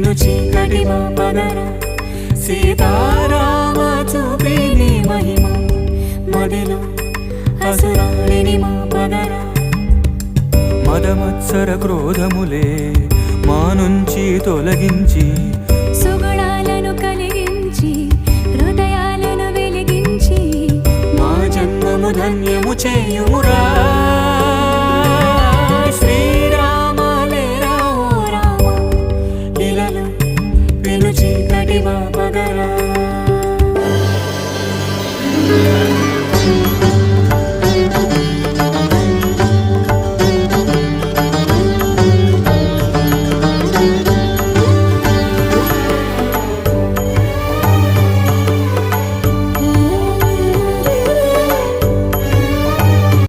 వెలు చీకటి మా పదర సీతారామ చూపిని మహిమ మదిలో అసురాలిని మా పదర మదమత్సర క్రోధములే మా నుంచి తొలగించి సుగుణాలను కలిగించి హృదయాలను వెలిగించి మా జన్మము ధన్యము చేయుమురా శ్రీరామ లేరా ఓ రామ ఇలలో వెలు చీకటి మా పదరా